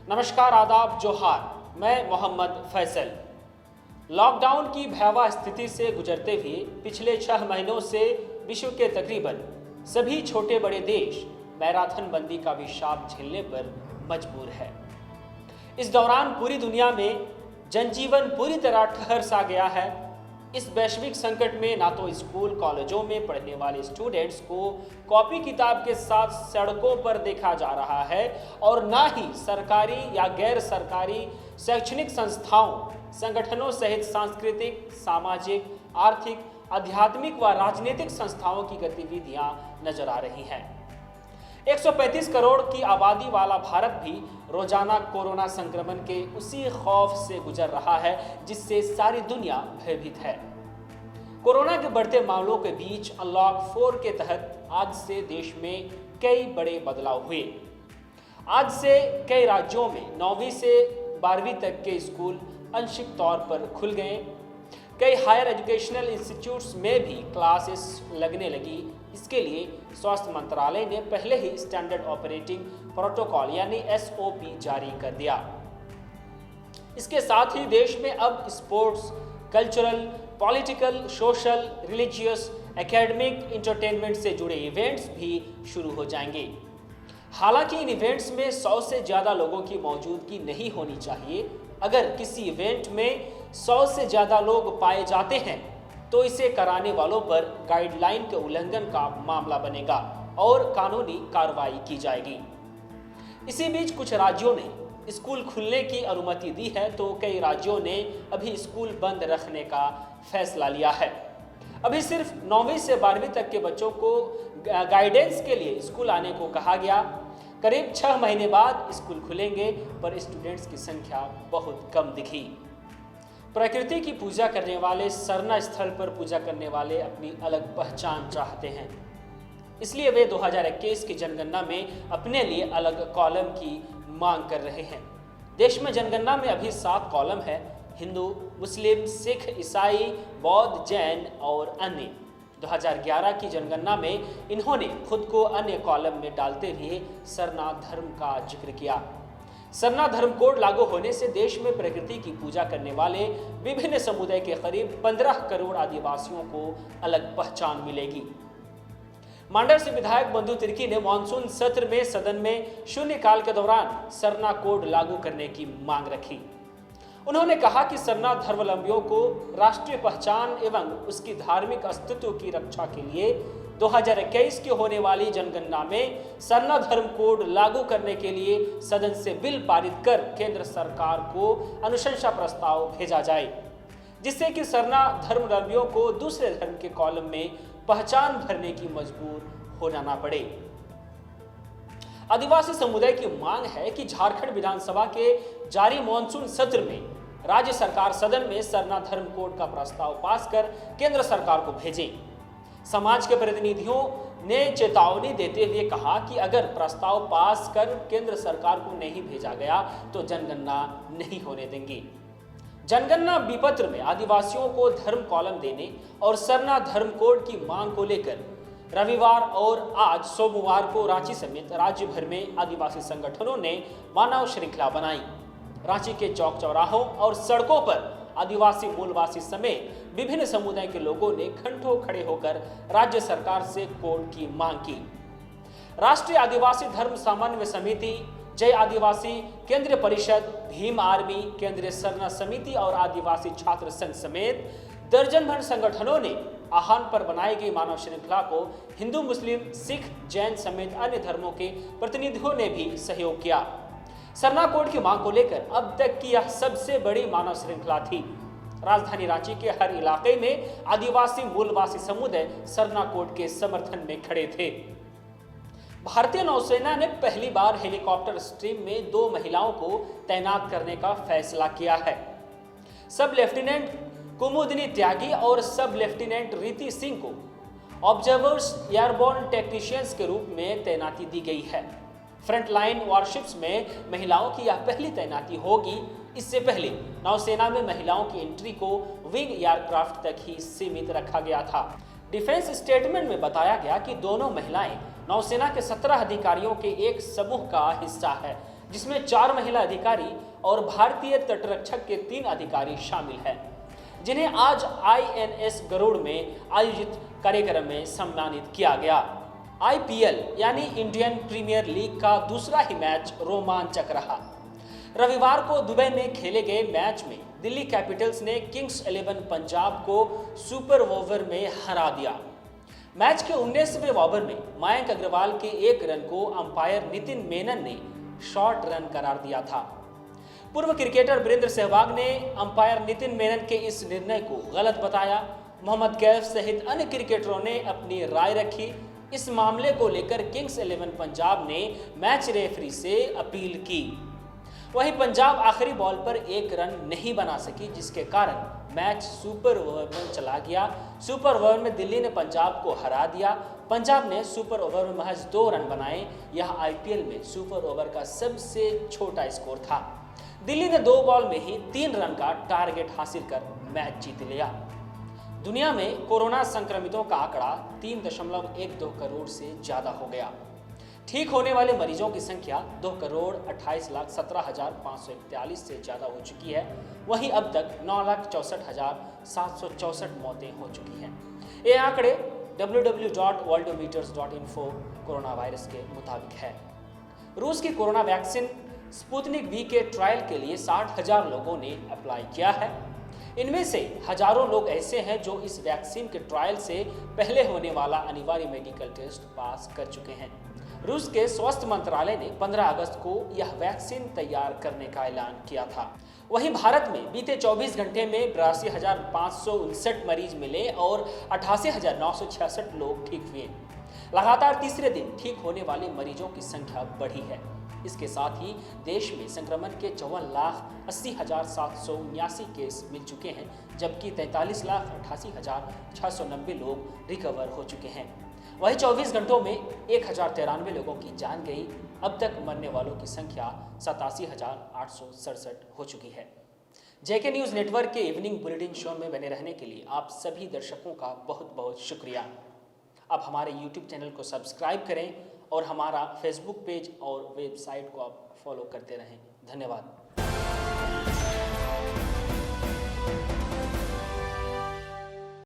नमस्कार, आदाब, जोहार। मैं मोहम्मद फैसल। लॉकडाउन की भयावह स्थिति से गुजरते हुए पिछले 6 महीनों से विश्व के तकरीबन सभी छोटे बड़े देश मैराथन बंदी का भी शाप झेलने पर मजबूर है। इस दौरान पूरी दुनिया में जनजीवन पूरी तरह ठहर सा गया है। इस वैश्विक संकट में ना तो स्कूल कॉलेजों में पढ़ने वाले स्टूडेंट्स को कॉपी किताब के साथ सड़कों पर देखा जा रहा है और ना ही सरकारी या गैर सरकारी शैक्षणिक संस्थाओं, संगठनों सहित सांस्कृतिक, सामाजिक, आर्थिक, आध्यात्मिक व राजनीतिक संस्थाओं की गतिविधियां नजर आ रही हैं। 135 करोड़ की आबादी वाला भारत भी रोजाना कोरोना संक्रमण के उसी खौफ से गुजर रहा है जिससे सारी दुनिया भयभीत है। कोरोना के बढ़ते मामलों के बीच अनलॉक 4 के तहत आज से देश में कई बड़े बदलाव हुए। आज से कई राज्यों में 9वीं से 12वीं तक के स्कूल आंशिक तौर पर खुल गए। कई हायर एजुकेशनल इंस्टीट्यूट्स में भी क्लासेस लगने लगी। इसके लिए स्वास्थ्य मंत्रालय ने पहले ही स्टैंडर्ड ऑपरेटिंग प्रोटोकॉल यानी SOP जारी कर दिया। इसके साथ ही देश में अब sports, cultural, political, social, religious, academic, entertainment से जुड़े इवेंट्स भी शुरू हो जाएंगे। हालांकि इन इवेंट्स में 100 से ज़्यादा लोगों की मौजूदगी नहीं होनी चाहिए। अगर किसी इवेंट में 100 से ज़्यादा लोग पाए जाते हैं तो इसे कराने वालों पर गाइडलाइन के उल्लंघन का मामला बनेगा और कानूनी कार्रवाई की जाएगी। इसी बीच कुछ राज्यों ने स्कूल खुलने की अनुमति दी है तो कई राज्यों ने अभी स्कूल बंद रखने का फैसला लिया है। अभी सिर्फ 9वीं से 12वीं तक के बच्चों को गाइडेंस के लिए स्कूल आने को कहा गया। करीब 6 महीने बाद स्कूल खुलेंगे पर स्टूडेंट्स की संख्या बहुत कम दिखी। प्रकृति की पूजा करने वाले सरना स्थल पर पूजा करने वाले अपनी अलग पहचान चाहते हैं, इसलिए वे 2021 की जनगणना में अपने लिए अलग कॉलम की मांग कर रहे हैं। देश में जनगणना में अभी 7 कॉलम है: हिंदू, मुस्लिम, सिख, ईसाई, बौद्ध, जैन और अन्य। 2011 की जनगणना में इन्होंने खुद को अन्य कॉलम में डालते हुए सरना धर्म का जिक्र किया। सरना धर्म कोड लागू होने से देश में प्रकृति की पूजा करने वाले विभिन्न समुदाय के करीब 15 करोड़ आदिवासियों को अलग पहचान मिलेगी। मांडर से विधायक बंधु तिर्की ने मानसून सत्र में सदन में शून्यकाल के दौरान सरना कोड लागू करने की मांग रखी। उन्होंने कहा कि सरना धर्मावलंबियों को राष्ट्रीय पहचान एवं उसकी धार्मिक अस्तित्व की रक्षा के लिए 2021 की होने वाली जनगणना में सरना धर्म कोड लागू करने के लिए सदन से बिल पारित कर केंद्र सरकार को अनुशंसा प्रस्ताव भेजा जाए, जिससे कि सरना धर्मावलंबियों को दूसरे धर्म के कॉलम में पहचान भरने की मजबूर होना ना पड़े। आदिवासी समुदाय की मांग है कि झारखंड विधानसभा के जारी मानसून सत्र में राज्य सरकार सदन में सरना धर्म कोड का प्रस्ताव पास कर केंद्र सरकार को भेजे। समाज के प्रतिनिधियों ने चेतावनी देते हुए कहा कि अगर प्रस्ताव पास कर केंद्र सरकार को नहीं भेजा गया तो जनगणना नहीं होने देंगे। जनगणना विपत्र में आदिवासियों को धर्म कॉलम देने और सरना धर्म कोड की मांग को लेकर रविवार और आज सोमवार को रांची समेत राज्य भर में आदिवासी संगठनों ने मानव श्रृंखला बनाई। रांची के चौक चौराहों और सड़कों पर आदिवासी मूलवासी समेत विभिन्न समुदाय के लोगों ने घंटों खड़े होकर राज्य सरकार से कोड की मांग की। राष्ट्रीय आदिवासी धर्म समन्वय समिति, जय आदिवासी, केंद्रीय परिषद, भीम आर्मी, केंद्रीय सरना समिति और आदिवासी छात्र संघ समेत दर्जन भर संगठनों ने आह्वान पर बनाई गई मानव श्रृंखला को हिंदू, मुस्लिम, सिख, जैन समेत अन्य धर्मों के प्रतिनिधियों ने भी सहयोग किया। सरना कोड की मांग को लेकर अब तक की यह सबसे बड़ी मानव श्रृंखला थी। राजधानी रांची के हर इलाके में आदिवासी मूलवासी समुदाय सरना कोड के समर्थन में खड़े थे। भारतीय नौसेना ने पहली बार हेलीकॉप्टर स्ट्रीम में 2 महिलाओं को तैनात करने का फैसला किया है। सब लेफ्टिनेंट कुमुदिनी त्यागी और सब लेफ्टिनेंट रीति सिंह को ऑब्जर्वर्स एयरबोर्न टेक्नीशियंस के रूप में तैनाती दी गई है। फ्रंटलाइन वॉरशिप्स में महिलाओं की यह पहली तैनाती होगी। इससे पहले नौसेना में महिलाओं की एंट्री को विंग एयरक्राफ्ट तक ही सीमित रखा गया था। डिफेंस स्टेटमेंट में बताया गया कि दोनों महिलाएं नौसेना के 17 अधिकारियों के एक समूह का हिस्सा है जिसमें 4 महिला अधिकारी और भारतीय तटरक्षक के 3 अधिकारी शामिल हैं, जिन्हें आज INS गरुड़ में आयोजित कार्यक्रम में सम्मानित किया गया। IPL यानी इंडियन प्रीमियर लीग का दूसरा ही मैच रोमांचक रहा। रविवार को दुबई में खेले गए मैच में दिल्ली कैपिटल्स ने किंग्स 11 पंजाब को सुपर ओवर में हरा दिया। मैच के 19वें ओवर में मयंक अग्रवाल के 1 रन को अंपायर नितिन मेनन ने शॉर्ट रन करार दिया था। पूर्व क्रिकेटर वीरेंद्र सहवाग ने अंपायर नितिन मेनन के इस निर्णय को गलत बताया। मोहम्मद कैफ सहित अन्य क्रिकेटरों ने अपनी राय रखी। इस मामले को लेकर किंग्स 11 पंजाब ने मैच रेफरी से अपील की। वहीं पंजाब आखिरी बॉल पर 1 रन नहीं बना सकी, जिसके कारण मैच सुपर ओवर में चला गया। सुपर ओवर में दिल्ली ने पंजाब को हरा दिया। पंजाब ने सुपर ओवर में महज 2 रन बनाए। यह IPL में सुपर ओवर का सबसे छोटा स्कोर था। दिल्ली ने 2 बॉल में ही 3 रन का टारगेट हासिल कर मैच जीत लिया। दुनिया में कोरोना संक्रमितों का आंकड़ा 3.12 करोड़ से ज्यादा हो गया। ठीक होने वाले मरीजों की संख्या 2,28,17,541 से ज्यादा हो चुकी है। वहीं अब तक 9,64,764 मौतें हो चुकी हैं। ये आंकड़े www.worldometers.info कोरोना वायरस के मुताबिक है। रूस की कोरोना वैक्सीन स्पुतनिक V के ट्रायल के लिए 60,000 लोगों ने अप्लाई किया है। इनमें से हजारों लोग ऐसे हैं जो इस वैक्सीन के ट्रायल से पहले होने वाला अनिवार्य मेडिकल टेस्ट पास कर चुके हैं। रूस के स्वास्थ्य मंत्रालय ने 15 अगस्त को यह वैक्सीन तैयार करने का ऐलान किया था। वहीं भारत में बीते 24 घंटे में 82,559 मरीज मिले और 88,966 लोग ठीक हुए। लगातार तीसरे दिन ठीक होने वाले मरीजों की संख्या बढ़ी है। इसके साथ ही देश में संक्रमण के 54,80,779 केस मिल चुके हैं, जबकि 43,88,690 लोग रिकवर हो चुके हैं। वहीं 24 घंटों में 1,093 लोगों की जान गई। अब तक मरने वालों की संख्या 87,867 हो चुकी है। JK न्यूज़ नेटवर्क के इवनिंग बुलेटिन शो में बने रहने के लिए आप सभी दर्शकों का बहुत बहुत शुक्रिया। आप हमारे YouTube चैनल को सब्सक्राइब करें और हमारा फेसबुक पेज और वेबसाइट को आप फॉलो करते रहें। धन्यवाद।